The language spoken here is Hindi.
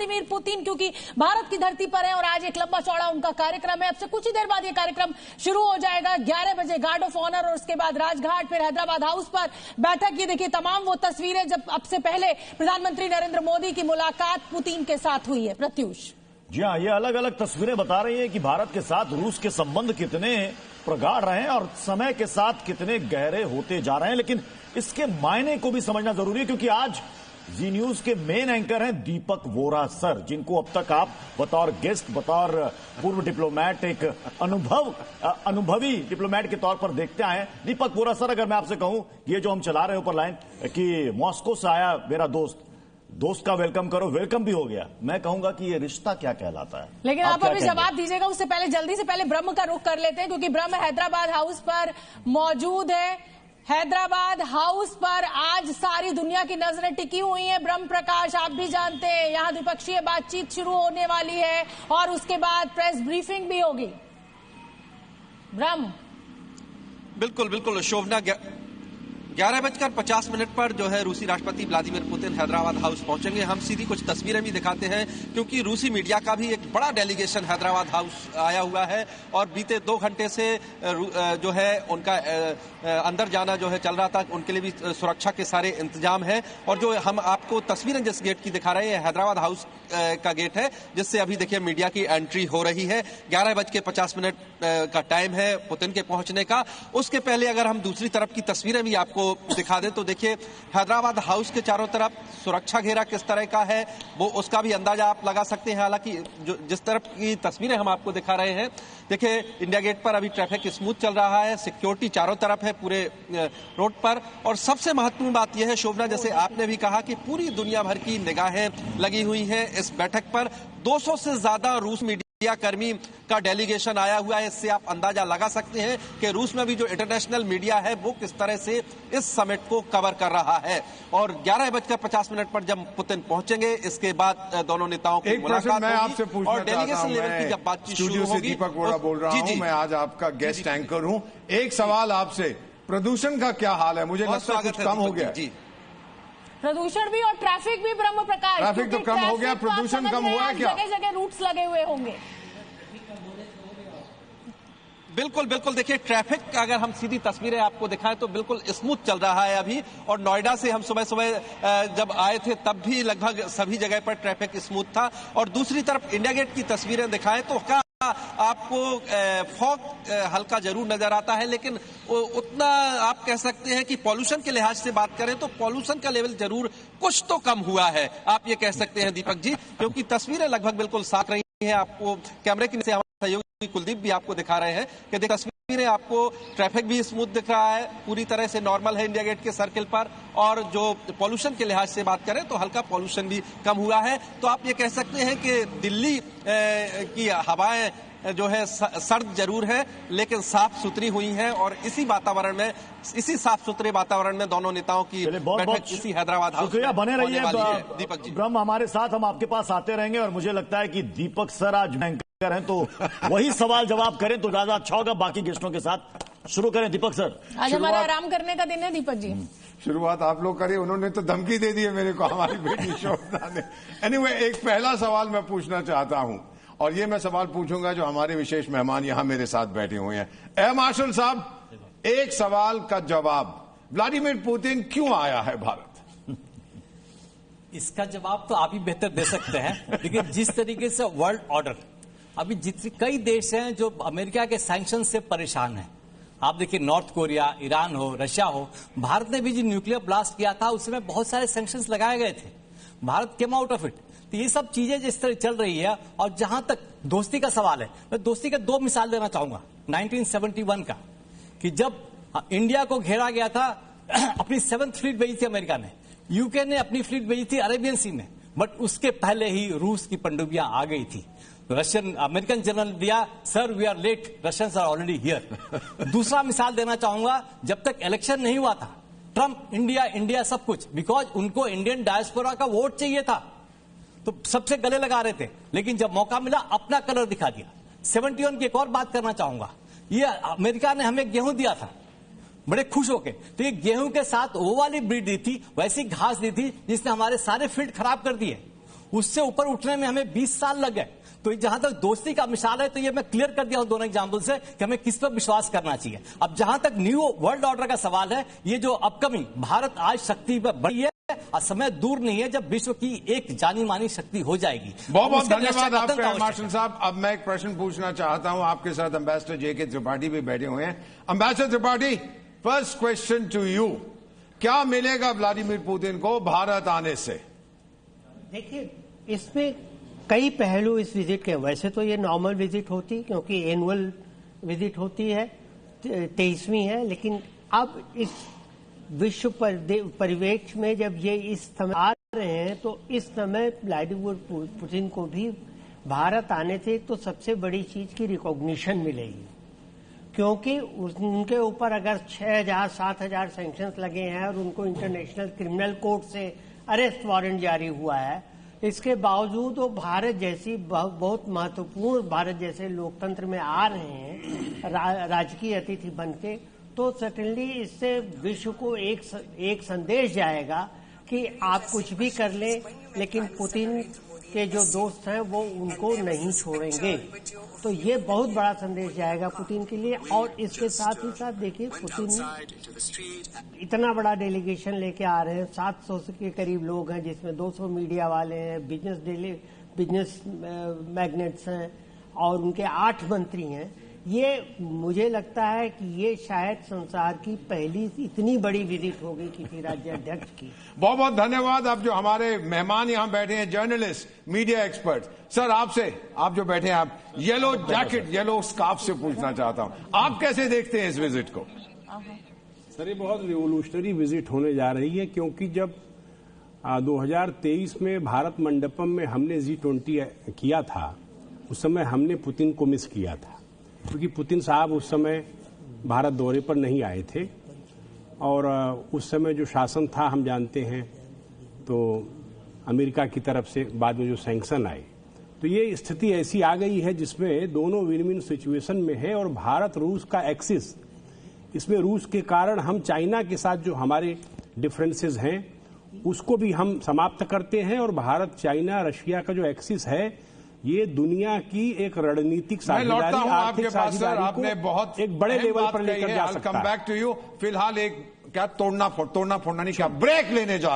व्लादिमीर पुतिन क्योंकि भारत की धरती पर है और आज एक लंबा चौड़ा उनका कार्यक्रम है। अब से कुछ ही देर बाद ये कार्यक्रम शुरू हो जाएगा। 11 बजे गार्ड ऑफ ऑनर और उसके बाद राजघाट, फिर हैदराबाद हाउस पर बैठक। ये देखिए तमाम वो तस्वीरें जब अब से पहले प्रधानमंत्री नरेंद्र मोदी की मुलाकात पुतिन के साथ हुई है। प्रत्युष जी हाँ, ये अलग अलग तस्वीरें बता रही हैं कि भारत के साथ रूस के संबंध कितने प्रगाढ़ रहे हैं और समय के साथ कितने गहरे होते जा रहे हैं। लेकिन इसके मायने को भी समझना जरूरी है क्योंकि आज जी न्यूज के मेन एंकर हैं दीपक वोरा सर, जिनको अब तक आप बतौर गेस्ट, बतौर पूर्व डिप्लोमैट, एक अनुभवी डिप्लोमैट के तौर पर देखते आए। दीपक वोरा सर, अगर मैं आपसे कहूं ये जो हम चला रहे हैं ऊपर लाइन कि मॉस्को से आया मेरा दोस्त का वेलकम करो, वेलकम भी हो गया, मैं कहूंगा कि ये रिश्ता क्या कहलाता है? लेकिन आप अभी जवाब दीजिएगा उससे पहले जल्दी से पहले ब्रह्म का रुख कर लेते हैं क्योंकि ब्रह्म हैदराबाद हाउस पर मौजूद है। हैदराबाद हाउस पर आज सारी दुनिया की नजरें टिकी हुई हैं। ब्रह्म प्रकाश, आप भी जानते हैं यहां द्विपक्षीय बातचीत शुरू होने वाली है और उसके बाद प्रेस ब्रीफिंग भी होगी। ब्रह्म बिल्कुल शोभना, 11:50 पर जो है रूसी राष्ट्रपति व्लादिमीर पुतिन हैदराबाद हाउस पहुंचेंगे। हम सीधी कुछ तस्वीरें भी दिखाते हैं क्योंकि रूसी मीडिया का भी एक बड़ा डेलीगेशन हैदराबाद हाउस आया हुआ है और बीते 2 घंटे से जो है उनका अंदर जाना जो है चल रहा था। उनके लिए भी सुरक्षा के सारे इंतजाम है और जो हम आपको तस्वीरें जिस गेट की दिखा रहे हैं हैदराबाद हाउस का गेट है जिससे अभी देखिए मीडिया की एंट्री हो रही है। 11:50 का टाइम है पुतिन के पहुंचने का। उसके पहले अगर हम दूसरी तरफ की तस्वीरें भी आपको दिखा दें तो देखिए हैदराबाद हाउस के चारों तरफ सुरक्षा घेरा किस तरह का है वो उसका भी अंदाजा आप लगा सकते हैं। हालांकि जिस तरफ की तस्वीरें हम आपको दिखा रहे हैं, देखिए इंडिया गेट पर अभी ट्रैफिक स्मूथ चल रहा है, सिक्योरिटी चारों तरफ है पूरे रोड पर। और सबसे महत्वपूर्ण बात यह है शोभना, जैसे आपने भी कहा कि पूरी दुनिया भर की निगाहें लगी हुई हैं इस बैठक पर। 200 से ज्यादा रूस मीडिया कर्मी का डेलीगेशन आया हुआ है। इससे आप अंदाजा लगा सकते हैं कि रूस में भी जो इंटरनेशनल मीडिया है वो किस तरह से इस समिट को कवर कर रहा है। और 11:50 पर जब पुतिन पहुंचेंगे इसके बाद दोनों नेताओं की मुलाकात होगी और डेलीगेशन लेवल की जब बातचीत शुरू होगी। दीपक वोरा बोल रहा हूं, मैं आज आपका गेस्ट एंकर हूं। एक सवाल आपसे, प्रदूषण का क्या हाल है? मुझे लगता है कुछ कम हो गया जी। प्रदूषण भी और ट्रैफिक भी ब्रह्म प्रकाश, ट्रैफिक तो कम हो गया, प्रदूषण कम हुआ है क्या? जगह जगह रूट्स लगे हुए होंगे। बिल्कुल देखिए ट्रैफिक अगर हम सीधी तस्वीरें आपको दिखाएं तो बिल्कुल स्मूथ चल रहा है अभी। और नोएडा से हम सुबह जब आए थे तब भी लगभग सभी जगह पर ट्रैफिक स्मूथ था। और दूसरी तरफ इंडिया गेट की तस्वीरें दिखाएं तो आपको फॉग हल्का जरूर नजर आता है, लेकिन उतना आप कह सकते हैं कि पॉल्यूशन के लिहाज से बात करें तो पॉल्यूशन का लेवल जरूर कुछ तो कम हुआ है, आप ये कह सकते हैं दीपक जी, क्योंकि तस्वीरें लगभग बिल्कुल साफ रही हैं। आपको कैमरे की से हमारे सहयोगी कुलदीप भी आपको दिखा रहे हैं कि तस्वीरें आपको ट्रैफिक भी स्मूथ दिख रहा है, पूरी तरह से नॉर्मल है इंडिया गेट के सर्किल पर। और जो पॉल्यूशन के लिहाज से बात करें तो हल्का पॉल्यूशन भी कम हुआ है। तो आप ये कह सकते हैं कि दिल्ली की हवाएं जो है सर्द जरूर है लेकिन साफ सुथरी हुई हैं और इसी वातावरण में, इसी साफ सुथरे वातावरण में दोनों नेताओं की बैठक इसी हैदराबाद हाउस में बने रहिए दीपक जी। ब्रह्म हमारे साथ, हम आपके पास आते रहेंगे और मुझे लगता है कि दीपक सर आज एंकर हैं तो वही सवाल जवाब करें तो ज्यादा अच्छा होगा। बाकी गेस्टों के साथ शुरू करें। दीपक सर, आज हमारा आराम करने का दिन है दीपक जी। शुरुआत आप लोग करिए, उन्होंने तो धमकी दे दी है मेरे को, हमारी बेटी शोभना ने। एनीवे, एक पहला सवाल मैं पूछना चाहता हूं और ये मैं सवाल पूछूंगा जो हमारे विशेष मेहमान यहां मेरे साथ बैठे हुए हैं। एयर मार्शल साहब, एक सवाल का जवाब, व्लादिमीर पुतिन क्यों आया है भारत? इसका जवाब तो आप ही बेहतर दे सकते हैं, लेकिन जिस तरीके से वर्ल्ड ऑर्डर अभी जितने कई देश हैं जो अमेरिका के सैंक्शन से परेशान हैं। आप देखिए नॉर्थ कोरिया, ईरान हो, रशिया हो, भारत ने भी जो न्यूक्लियर ब्लास्ट किया था उसमें बहुत सारे सैंक्शंस लगाए गए थे, Bharat came out of it. तो ये सब चीजें जिस तरह चल रही है और जहां तक दोस्ती का सवाल है, मैं दोस्ती के 2 मिसाल देना चाहूंगा। 1971 का कि जब इंडिया को घेरा गया था, अपनी 7th फ्लीट भेजी थी अमेरिका ने, यूके ने अपनी फ्लीट भेजी थी अरेबियन सी में, बट उसके पहले ही रूस की पनडुब्बियां आ गई थी। अमेरिकन जनरल दिया, sir we are late, Russians are already here. दूसरा मिसाल देना चाहूंगा, जब तक इलेक्शन नहीं हुआ था, ट्रंप इंडिया सब कुछ, बिकॉज उनको इंडियन डायस्पोरा का वोट चाहिए था तो सबसे गले लगा रहे थे, लेकिन जब मौका मिला अपना कलर दिखा दिया। 71 की एक और बात करना चाहूंगा, ये अमेरिका ने हमें गेहूं दिया था बड़े खुश होके, तो ये गेहूं के साथ वो वाली ब्रीड दी थी, वैसी घास दी थी जिसने हमारे सारे फील्ड खराब कर दिए। उससे ऊपर उठने में हमें 20 साल लग गए। तो जहां तक दोस्ती का मिसाल है, तो ये मैं क्लियर कर दिया हूं दोनों एग्जाम्पल से कि हमें किस पर विश्वास करना चाहिए। अब जहां तक न्यू वर्ल्ड ऑर्डर का सवाल है, ये जो अपकमिंग भारत आज शक्ति पर बढ़ी है और समय दूर नहीं है जब विश्व की एक जानी मानी शक्ति हो जाएगी। बहुत बहुत धन्यवाद आपका मार्शल साहब। अब मैं एक प्रश्न पूछना चाहता हूं, आपके साथ एम्बेसडर जेके त्रिपाठी भी बैठे हुए हैं। Ambassador Tripathi, first question to you, क्या मिलेगा व्लादिमीर पुतिन को भारत आने से? देखिए, इसमें कई पहलू इस विजिट के। वैसे तो ये नॉर्मल विजिट होती, क्योंकि एनुअल विजिट होती है, 23वीं है, लेकिन अब इस विश्व परिवेश में जब ये इस समय आ रहे हैं, तो इस समय व्लादिमीर पुतिन को भी भारत आने से तो सबसे बड़ी चीज की रिकॉग्निशन मिलेगी, क्योंकि उनके ऊपर अगर 6,000-7,000 सैंक्शंस लगे हैं और उनको इंटरनेशनल क्रिमिनल कोर्ट से अरेस्ट वारंट जारी हुआ है, इसके बावजूद वो भारत जैसी बहुत महत्वपूर्ण, भारत जैसे लोकतंत्र में आ रहे हैं राजकीय अतिथि बनके, तो सर्टेनली इससे विश्व को एक संदेश जाएगा कि आप कुछ भी कर लें, लेकिन पुतिन के जो दोस्त हैं वो उनको नहीं छोड़ेंगे। तो ये बहुत बड़ा संदेश जाएगा पुतिन के लिए। और इसके साथ ही साथ देखिए, पुतिन इतना बड़ा डेलीगेशन लेके आ रहे हैं, 700 के करीब लोग हैं, जिसमें 200 मीडिया वाले हैं, बिजनेस मैग्नेट्स हैं और उनके 8 मंत्री हैं। ये मुझे लगता है कि ये शायद संसार की पहली इतनी बड़ी विजिट होगी किसी राज्य अध्यक्ष की। बहुत बहुत धन्यवाद। अब जो हमारे मेहमान यहां बैठे हैं, जर्नलिस्ट, मीडिया एक्सपर्ट, सर आपसे, आप जो बैठे हैं, आप येलो जैकेट, येलो स्कार्फ से पूछना चाहता हूं, आप कैसे देखते हैं इस विजिट को? सर, ये बहुत रिवोल्यूशनरी विजिट होने जा रही है, क्योंकि जब 2023 में भारत मंडपम में हमने G20 किया था, उस समय हमने पुतिन को मिस किया था, क्योंकि पुतिन साहब उस समय भारत दौरे पर नहीं आए थे और उस समय जो शासन था हम जानते हैं, तो अमेरिका की तरफ से बाद में जो सैंक्शन आए, तो ये स्थिति ऐसी आ गई है जिसमें दोनों विन विन सिचुएशन में है। और भारत रूस का एक्सिस, इसमें रूस के कारण हम चाइना के साथ जो हमारे डिफरेंसेस हैं उसको भी हम समाप्त करते हैं, और भारत चाइना रशिया का जो एक्सिस है ये दुनिया की एक रणनीतिक साझेदारी, आर्थिक साझेदारी को बहुत एक बड़े लेवल पर लेकर जा सकता है। Come back to you. फिलहाल एक क्या तोड़ना फोड़ना नहीं, क्या ब्रेक लेने जा